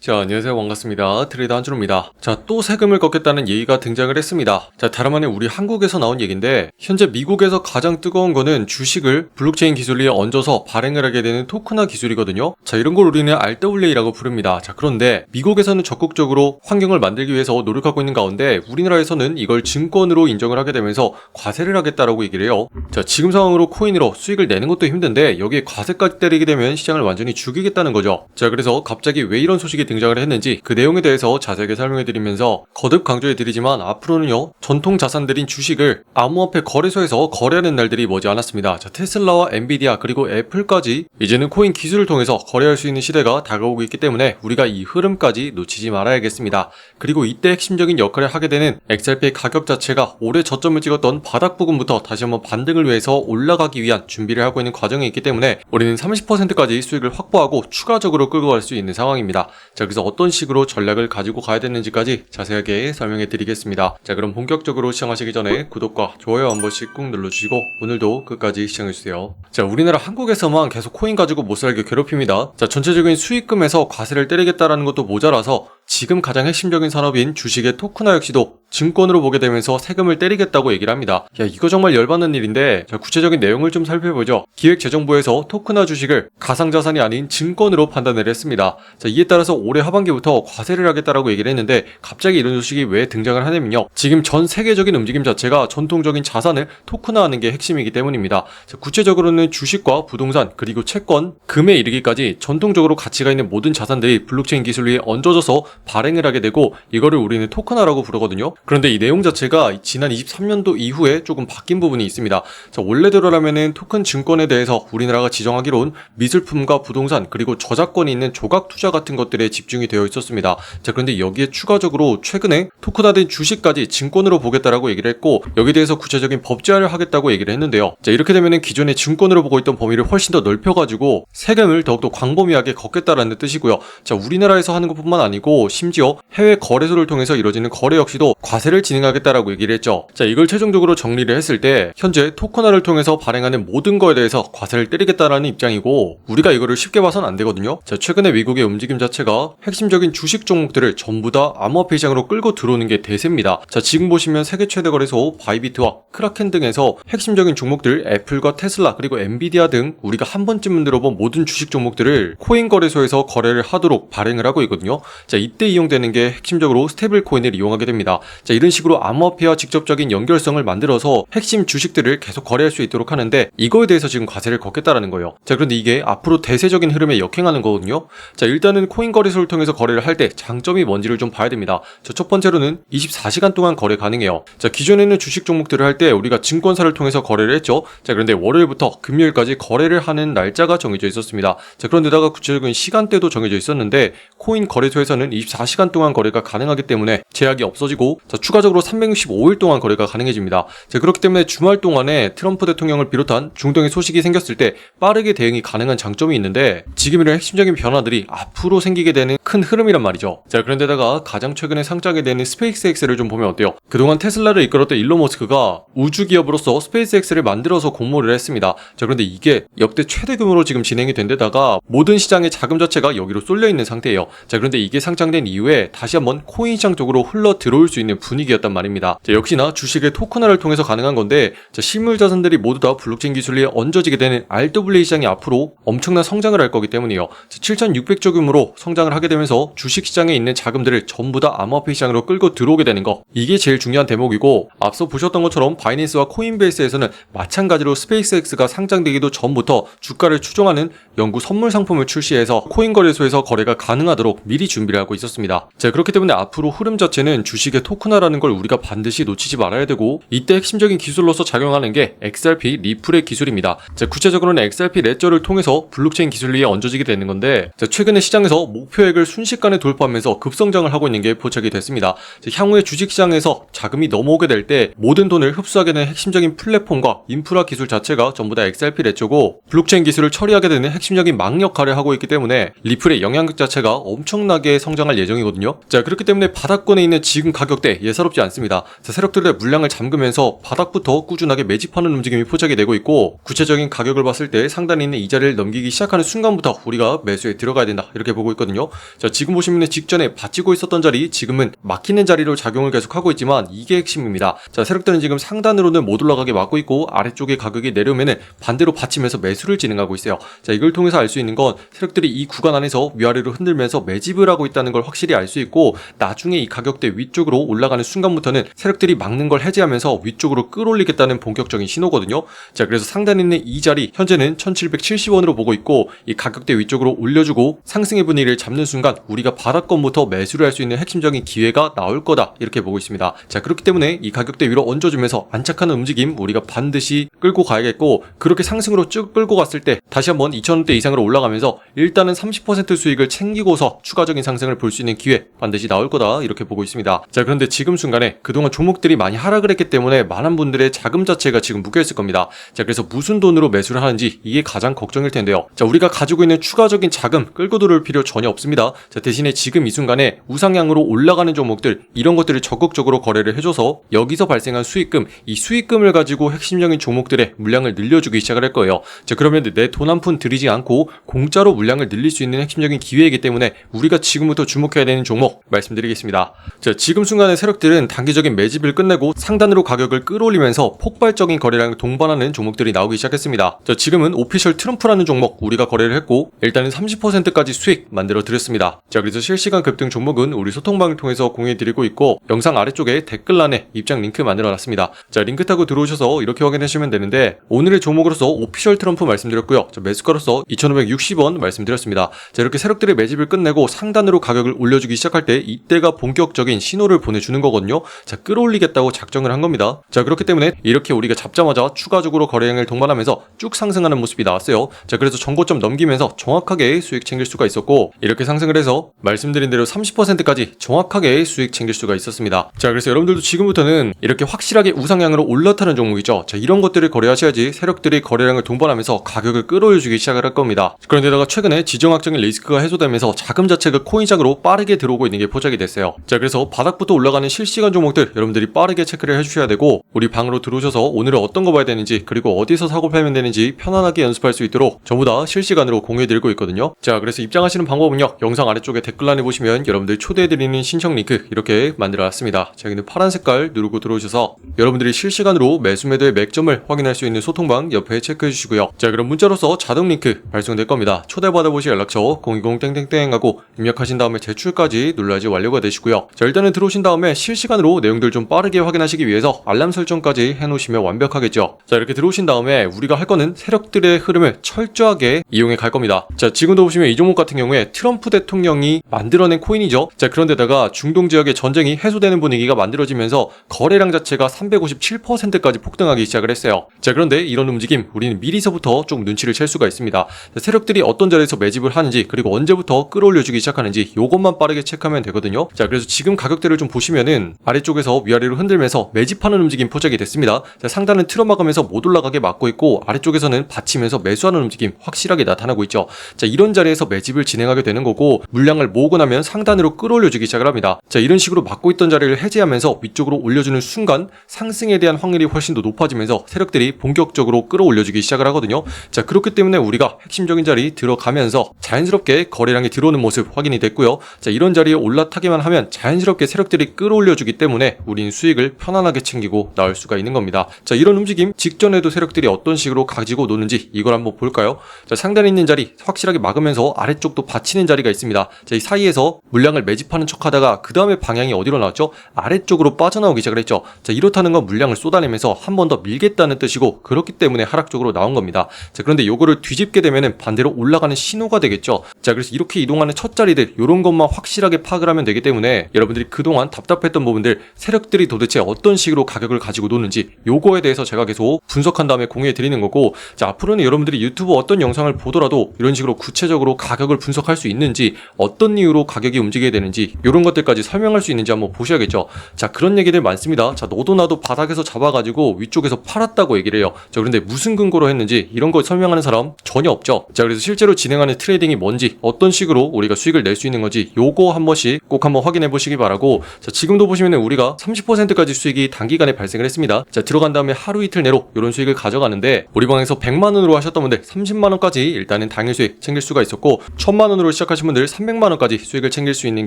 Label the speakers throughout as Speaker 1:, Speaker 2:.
Speaker 1: 자, 안녕하세요. 반갑습니다. 트레이더 한준호입니다. 자, 또 세금을 걷겠다는 얘기가 등장을 했습니다. 자, 다름 아닌 우리 한국에서 나온 얘기인데, 현재 미국에서 가장 뜨거운 거는 주식을 블록체인 기술에 얹어서 발행을 하게 되는 토큰화 기술이거든요. 자, 이런 걸 우리는 RWA라고 부릅니다. 자, 그런데 미국에서는 적극적으로 환경을 만들기 위해서 노력하고 있는 가운데 우리나라에서는 이걸 증권으로 인정을 하게 되면서 과세를 하겠다라고 얘기를 해요. 자, 지금 상황으로 코인으로 수익을 내는 것도 힘든데 여기에 과세까지 때리게 되면 시장을 완전히 죽이겠다는 거죠. 자, 그래서 갑자기 왜 이런 소식이 등장을 했는지 그 내용에 대해서 자세하게 설명해드리면서 거듭 강조해드리지만 앞으로는요, 전통 자산들인 주식을 암호화폐 거래소에서 거래하는 날들이 머지않았습니다. 자, 테슬라와 엔비디아 그리고 애플까지 이제는 코인 기술을 통해서 거래할 수 있는 시대가 다가오고 있기 때문에 우리가 이 흐름까지 놓치지 말아야겠습니다. 그리고 이때 핵심적인 역할을 하게 되는 XRP의 가격 자체가 올해 저점을 찍었던 바닥 부근부터 다시 한번 반등을 위해서 올라가기 위한 준비를 하고 있는 과정이 있기 때문에 우리는 30%까지 수익을 확보하고 추가적으로 끌고 갈 수 있는 상황입니다. 자, 그래서 어떤 식으로 전략을 가지고 가야 되는지까지 자세하게 설명해 드리겠습니다. 자, 그럼 본격적으로 시작하시기 전에 구독과 좋아요 한 번씩 꾹 눌러주시고 오늘도 끝까지 시청해주세요. 자, 우리나라 한국에서만 계속 코인 가지고 못살게 괴롭힙니다. 자, 전체적인 수익금에서 과세를 때리겠다라는 것도 모자라서 지금 가장 핵심적인 산업인 주식의 토큰화 역시도 증권으로 보게 되면서 세금을 때리겠다고 얘기를 합니다. 야, 이거 정말 열받는 일인데, 자, 구체적인 내용을 좀 살펴보죠. 기획재정부에서 토큰화 주식을 가상자산이 아닌 증권으로 판단을 했습니다. 자, 이에 따라서 올해 하반기부터 과세를 하겠다라고 얘기를 했는데 갑자기 이런 소식이 왜 등장을 하냐면요, 지금 전 세계적인 움직임 자체가 전통적인 자산을 토큰화하는 게 핵심이기 때문입니다. 자, 구체적으로는 주식과 부동산 그리고 채권, 금에 이르기까지 전통적으로 가치가 있는 모든 자산들이 블록체인 기술 위에 얹어져서 발행을 하게 되고 이거를 우리는 토큰화라고 부르거든요. 그런데 이 내용 자체가 지난 23년도 이후에 조금 바뀐 부분이 있습니다. 자, 원래대로라면은 토큰 증권에 대해서 우리나라가 지정하기론 미술품과 부동산 그리고 저작권이 있는 조각 투자 같은 것들에 집중이 되어 있었습니다. 자, 그런데 여기에 추가적으로 최근에 토큰화된 주식까지 증권으로 보겠다라고 얘기를 했고 여기에 대해서 구체적인 법제화를 하겠다고 얘기를 했는데요. 자, 이렇게 되면은 기존의 증권으로 보고 있던 범위를 훨씬 더 넓혀가지고 세금을 더욱더 광범위하게 걷겠다라는 뜻이고요. 자, 우리나라에서 하는 것뿐만 아니고 심지어 해외 거래소를 통해서 이루어지는 거래 역시도 과세를 진행하겠다라고 얘기를 했죠. 자, 이걸 최종적으로 정리를 했을 때 현재 토큰화를 통해서 발행하는 모든 거에 대해서 과세를 때리겠다라는 입장이고 우리가 이거를 쉽게 봐선 안 되거든요. 자, 최근에 미국의 움직임 자체가 핵심적인 주식 종목들을 전부 다 암호화폐 시장으로 끌고 들어오는 게 대세입니다. 자, 지금 보시면 세계 최대 거래소 바이비트와 크라켄 등에서 핵심적인 종목들 애플과 테슬라 그리고 엔비디아 등 우리가 한 번쯤은 들어본 모든 주식 종목들을 코인 거래소에서 거래를 하도록 발행을 하고 있거든요. 자, 이때 이용되는 게 핵심적으로 스테이블 코인을 이용하게 됩니다. 자, 이런 식으로 암호화폐와 직접적인 연결성을 만들어서 핵심 주식들을 계속 거래할 수 있도록 하는데 이거에 대해서 지금 과세를 걷겠다라는 거예요. 자, 그런데 이게 앞으로 대세적인 흐름에 역행하는 거거든요. 자, 일단은 코인 거래소를 통해서 거래를 할 때 장점이 뭔지를 좀 봐야 됩니다. 자, 첫 번째로는 24시간 동안 거래 가능해요. 자, 기존에는 주식 종목들을 할 때 우리가 증권사를 통해서 거래를 했죠. 자, 그런데 월요일부터 금요일까지 거래를 하는 날짜가 정해져 있었습니다. 자, 그런데다가 구체적인 시간대도 정해져 있었는데 코인 거래소에서는 24시간 동안 거래가 가능하기 때문에 제약이 없어지고 자, 추가적으로 365일 동안 거래가 가능해집니다. 자, 그렇기 때문에 주말 동안에 트럼프 대통령을 비롯한 중동의 소식이 생겼을 때 빠르게 대응이 가능한 장점이 있는데 지금 이런 핵심적인 변화들이 앞으로 생기게 되는 큰 흐름이란 말이죠. 자, 그런데다가 가장 최근에 상장이 되는 스페이스X를 좀 보면 어때요? 그동안 테슬라를 이끌었던 일론 머스크가 우주 기업으로서 스페이스X를 만들어서 공모를 했습니다. 자, 그런데 이게 역대 최대 규모로 지금 진행이 된 데다가 모든 시장의 자금 자체가 여기로 쏠려 있는 상태예요. 자, 그런데 이게 상장된 이후에 다시 한번 코인 시장 쪽으로 흘러 들어올 수 있는 분위기였단 말입니다. 자, 역시나 주식의 토큰화를 통해서 가능한 건데 자, 실물 자산들이 모두 다 블록체인 기술에 얹어지게 되는 RWA 시장이 앞으로 엄청난 성장을 할 거기 때문이에요. 7,600조 규모로 성장을 하게 되면서 주식 시장에 있는 자금들을 전부 다 암호화폐 시장으로 끌고 들어오게 되는 거, 이게 제일 중요한 대목이고 앞서 보셨던 것처럼 바이낸스와 코인베이스에서는 마찬가지로 스페이스X가 상장되기도 전부터 주가를 추종하는 연구 선물 상품을 출시해서 코인 거래소에서 거래가 가능하도록 미리 준비를 하고 있었습니다. 자, 그렇기 때문에 앞으로 흐름 자체는 주식의 토큰화라는 걸 우리가 반드시 놓치지 말아야 되고 이때 핵심적인 기술로서 작용하는 게 XRP 리플의 기술입니다. 자, 구체적으로는 XRP 레저를 통해서 블록체인 기술 위에 얹어지게 되는 건데 자, 최근에 시장에서 목표액을 순식간에 돌파하면서 급성장을 하고 있는 게 포착이 됐습니다. 자, 향후에 주식시장에서 자금이 넘어오게 될 때 모든 돈을 흡수하게 되는 핵심적인 플랫폼과 인프라 기술 자체가 전부 다 XRP 레저고 블록체인 기술을 처리하게 되는 핵심적인 망 역할을 하고 있기 때문에 리플의 영향력 자체가 엄청나게 성장할 올라갈 예정이거든요. 자, 그렇기 때문에 바닥권에 있는 지금 가격대 예사롭지 않습니다. 자, 세력들의 물량을 잠그면서 바닥부터 꾸준하게 매집하는 움직임이 포착이 되고 있고, 구체적인 가격을 봤을 때 상단에 있는 이 자리를 넘기기 시작하는 순간부터 우리가 매수에 들어가야 된다, 이렇게 보고 있거든요. 자, 지금 보시면 직전에 받치고 있었던 자리, 지금은 막히는 자리로 작용을 계속하고 있지만 이게 핵심입니다. 자, 세력들은 지금 상단으로는 못 올라가게 막고 있고, 아래쪽에 가격이 내려오면은 반대로 받치면서 매수를 진행하고 있어요. 자, 이걸 통해서 알 수 있는 건 세력들이 이 구간 안에서 위아래로 흔들면서 매집을 하고 있다는 걸 확실히 알 수 있고, 나중에 이 가격대 위쪽으로 올라가는 순간부터는 세력들이 막는 걸 해제하면서 위쪽으로 끌어올리겠다는 본격적인 신호거든요. 자, 그래서 상단에 있는 이 자리 현재는 1770원으로 보고 있고, 이 가격대 위쪽으로 올려주고 상승의 분위기를 잡는 순간 우리가 바닥권부터 매수를 할 수 있는 핵심적인 기회가 나올 거다, 이렇게 보고 있습니다. 자, 그렇기 때문에 이 가격대 위로 얹어주면서 안착하는 움직임 우리가 반드시 끌고 가야겠고, 그렇게 상승으로 쭉 끌고 갔을 때 다시 한번 2,000원대 이상으로 올라가면서 일단은 30% 수익을 챙기고서 추가적인 상승을 볼 수 있는 기회 반드시 나올 거다, 이렇게 보고 있습니다. 자, 그런데 지금 순간에 그동안 종목들이 많이 하락을 했기 때문에 많은 분들의 자금 자체가 지금 묶여있을 겁니다. 자, 그래서 무슨 돈으로 매수를 하는지 이게 가장 걱정일 텐데요. 자, 우리가 가지고 있는 추가적인 자금 끌고 들어올 필요 전혀 없습니다. 자, 대신에 지금 이 순간에 우상향으로 올라가는 종목들, 이런 것들을 적극적으로 거래를 해줘서 여기서 발생한 수익금, 이 수익금을 가지고 핵심적인 종목들의 물량을 늘려주기 시작을 할 거예요. 자, 그러면 내 돈 한 푼 들이지 않고 공짜로 물량을 늘릴 수 있는 핵심적인 기회이기 때문에 우리가 지금부터 주목해야 되는 종목 말씀드리겠습니다. 자, 지금 순간의 세력들은 단기적인 매집을 끝내고 상단으로 가격을 끌어올리면서 폭발적인 거래량을 동반하는 종목들이 나오기 시작했습니다. 자, 지금은 오피셜 트럼프라는 종목 우리가 거래를 했고, 일단은 30%까지 수익 만들어 드렸습니다. 자, 그래서 실시간 급등 종목은 우리 소통방을 통해서 공유해 드리고 있고, 영상 아래쪽에 댓글란에 입장 링크 만들어 놨습니다. 자, 링크 타고 들어오셔서 이렇게 확인하시면 되는데, 오늘의 종목으로서 오피셜 트럼프 말씀드렸고요. 자, 매수가로서 2,560원 말씀드렸습니다. 자, 이렇게 세력들의 매집을 끝내고 상단으로 가격을 올려주기 시작할 때 이때가 본격적인 신호를 보내주는 거거든요. 자, 끌어올리겠다고 작정을 한 겁니다. 자, 그렇기 때문에 이렇게 우리가 잡자마자 추가적으로 거래량을 동반하면서 쭉 상승하는 모습이 나왔어요. 자, 그래서 정고점 넘기면서 정확하게 수익 챙길 수가 있었고, 이렇게 상승을 해서 말씀드린 대로 30%까지 정확하게 수익 챙길 수가 있었습니다. 자, 그래서 여러분들도 지금부터는 이렇게 확실하게 우상향으로 올라타는 종목이죠. 자, 이런 것들을 거래하셔야지 세력들이 거래량을 동반하면서 가격을 끌어올려주기 시작을 할 겁니다. 그런데다가 최근에 지정학적인 리스크가 해소되면서 자금 자체가 코인장으로 빠르게 들어오고 있는 게 포착이 됐어요. 자, 그래서 바닥부터 올라가는 실시간 종목들 여러분들이 빠르게 체크를 해주셔야 되고, 우리 방으로 들어오셔서 오늘은 어떤 거 봐야 되는지, 그리고 어디서 사고 팔면 되는지 편안하게 연습할 수 있도록 전부 다 실시간으로 공유해드리고 있거든요. 자, 그래서 입장하시는 방법은요, 영상 아래쪽에 댓글란에 보시면 여러분들 초대해드리는 신청 링크 이렇게 만들어놨습니다. 자, 여기는 파란 색깔 누르고 들어오셔서 여러분들이 실시간으로 매수 매도의 맥점을 확인할 수 있는 소통방 옆에 체크해 주시고요. 자, 그럼 문자로서 자동 링크 발송될 겁니다. 초대받아보실 연락처 020땡땡땡 하고 입력하신 다음에 제출까지 눌러야지 완료가 되시고요. 자, 일단은 들어오신 다음에 실시간으로 내용들 좀 빠르게 확인하시기 위해서 알람 설정까지 해놓으시면 완벽하겠죠. 자, 이렇게 들어오신 다음에 우리가 할 거는 세력들의 흐름을 철저하게 이용해 갈 겁니다. 자, 지금도 보시면 이 종목 같은 경우에 트럼프 대통령이 만들어낸 코인이죠. 자, 그런데다가 중동 지역의 전쟁이 해소되는 분위기가 만들어지면서 거래량 자체가 357%까지 폭등하기 시작을 했어요. 자, 그런데 이런 움직임 우리는 미리서부터 좀 눈치를 챌 수가 있습니다. 자, 세력들이 어떤 자리에서 매집을 하는지, 그리고 언제부터 끌어올려주기 시작하는지 요것만 빠르게 체크하면 되거든요. 자, 그래서 지금 가격대를 좀 보시면은 아래쪽에서 위아래로 흔들면서 매집하는 움직임 포착이 됐습니다. 자, 상단은 틀어막으면서 못 올라가게 막고 있고, 아래쪽에서는 받치면서 매수하는 움직임 확실하게 나타나고 있죠. 자, 이런 자리에서 매집을 진행하게 되는 거고, 물량을 모으고 나면 상단으로 끌어올려주기 시작을 합니다. 자, 이런 식으로 막고 있던 자리를 해제하면서 위쪽으로 올려주는 순간 상승에 대한 확률이 훨씬 더 높아지면서 세력들이 본격적으로 끌어올려주기 시작을 하거든요. 자, 그렇기 때문에 우리가 핵심적인 자리 들어가면서 자연스럽게 거래량이 들어오는 모습 확인이 됐고요. 자, 이런 자리에 올라타기만 하면 자연스럽게 세력들이 끌어올려주기 때문에 우리는 수익을 편안하게 챙기고 나올 수가 있는 겁니다. 자, 이런 움직임 직전에도 세력들이 어떤 식으로 가지고 노는지 이걸 한번 볼까요? 자, 상단에 있는 자리 확실하게 막으면서 아래쪽도 받치는 자리가 있습니다. 자, 이 사이에서 물량을 매집하는 척 하다가 그 다음에 방향이 어디로 나왔죠? 아래쪽으로 빠져나오기 시작을 했죠. 자, 이렇다는 건 물량을 쏟아내면서 한 번 더 밀겠다는 뜻이고, 그렇기 때문에 하락적으로 나온 겁니다. 자, 그런데 요거를 뒤집게 되면은 반대로 올라가는 신호가 되겠죠. 자, 그래서 이렇게 이동하는 첫 자리들 요런 것만 확실하게 파악을 하면 되기 때문에 여러분들이 그동안 답답했던 부분들, 세력들이 도대체 어떤 식으로 가격을 가지고 노는지 요거에 대해서 제가 계속 분석한 다음에 공유해 드리는 거고, 자, 앞으로는 여러분들이 유튜브 어떤 영상을 보더라도 이런 식으로 구체적으로 가격을 분석할 수 있는지, 어떤 이유로 가격이 움직이게 되는지 요런 것들까지 설명할 수 있는지 한번 보셔야겠죠. 자, 그런 얘기들 많습니다. 자, 너도 나도 바닥에서 잡아가지고 위쪽에서 팔았다고 얘기를 해요. 자, 그런데 무슨 근거로 했는지 이런 거 설명하는 사람 전혀 없죠. 자, 그래서 실제로 진행하는 트레이딩이 뭔지, 어떤 식으로 우리가 수익을 낼 수 있는 건지 있는지 요거 한 번씩 꼭 한번 확인해 보시기 바라고, 자, 지금도 보시면은 우리가 30%까지 수익이 단기간에 발생을 했습니다. 자, 들어간 다음에 하루 이틀 내로 이런 수익을 가져가는데, 우리 방에서 100만원으로 하셨던 분들 30만원까지 일단은 당일 수익 챙길 수가 있었고, 1000만원으로 시작하신 분들 300만원까지 수익을 챙길 수 있는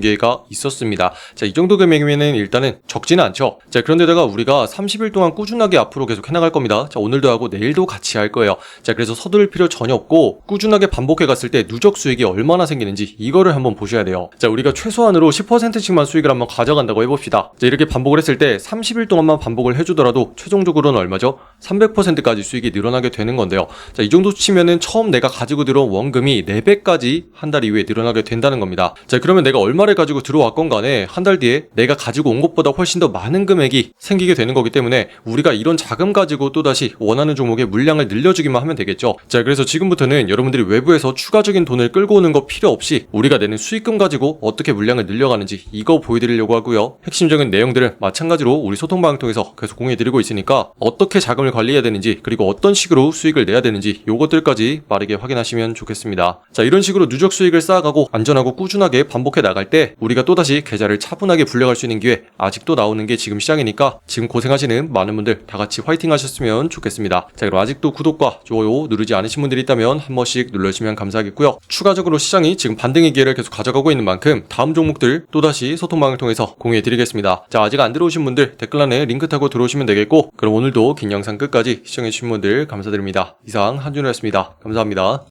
Speaker 1: 기회가 있었습니다. 자, 이 정도 금액이면은 일단은 적지는 않죠. 자, 그런데다가 우리가 30일 동안 꾸준하게 앞으로 계속 해나갈 겁니다. 자, 오늘도 하고 내일도 같이 할 거예요. 자, 그래서 서두를 필요 전혀 없고, 꾸준하게 반복해 갔을 때 누적 수익이 얼마나 생기는지 이거를 한번 보셔야 돼요. 자, 우리가 최소한으로 10%씩만 수익을 한번 가져간다고 해봅시다. 자, 이렇게 반복을 했을 때 30일 동안만 반복을 해주더라도 최종적으로는 얼마죠? 300%까지 수익이 늘어나게 되는 건데요. 자, 이 정도 치면은 처음 내가 가지고 들어온 원금이 4배까지 한 달 이후에 늘어나게 된다는 겁니다. 자, 그러면 내가 얼마를 가지고 들어왔건 간에 한 달 뒤에 내가 가지고 온 것보다 훨씬 더 많은 금액이 생기게 되는 거기 때문에, 우리가 이런 자금 가지고 또다시 원하는 종목의 물량을 늘려주기만 하면 되겠죠. 자, 그래서 지금부터는 여러분들이 외부에서 추가적인 돈을 끌고 오는 거 필요 없이 우리가 내는 수익금 가지고 어떻게 물량을 늘려가는지 이거 보여드리려고 하고요. 핵심적인 내용들은 마찬가지로 우리 소통방을 통해서 계속 공유해드리고 있으니까 어떻게 자금을 관리해야 되는지, 그리고 어떤 식으로 수익을 내야 되는지 요것들까지 빠르게 확인하시면 좋겠습니다. 자, 이런 식으로 누적 수익을 쌓아가고 안전하고 꾸준하게 반복해 나갈 때 우리가 또다시 계좌를 차분하게 불려갈 수 있는 기회 아직도 나오는 게 지금 시장이니까, 지금 고생하시는 많은 분들 다 같이 화이팅 하셨으면 좋겠습니다. 자, 그럼 아직도 구독과 좋아요 누르지 않으신 분들이 있다면 한 번씩 눌러주시면 감사하겠고요. 추가적으로 시장이 지금 반등의 기회를 계속 가져가고 있는 만큼 다음 종목들 또다시 소통방을 통해서 공유해드리겠습니다. 자, 아직 안 들어오신 분들 댓글란에 링크 타고 들어오시면 되겠고, 그럼 오늘도 긴 영상 끝까지 시청해주신 분들 감사드립니다. 이상 한준호였습니다. 감사합니다.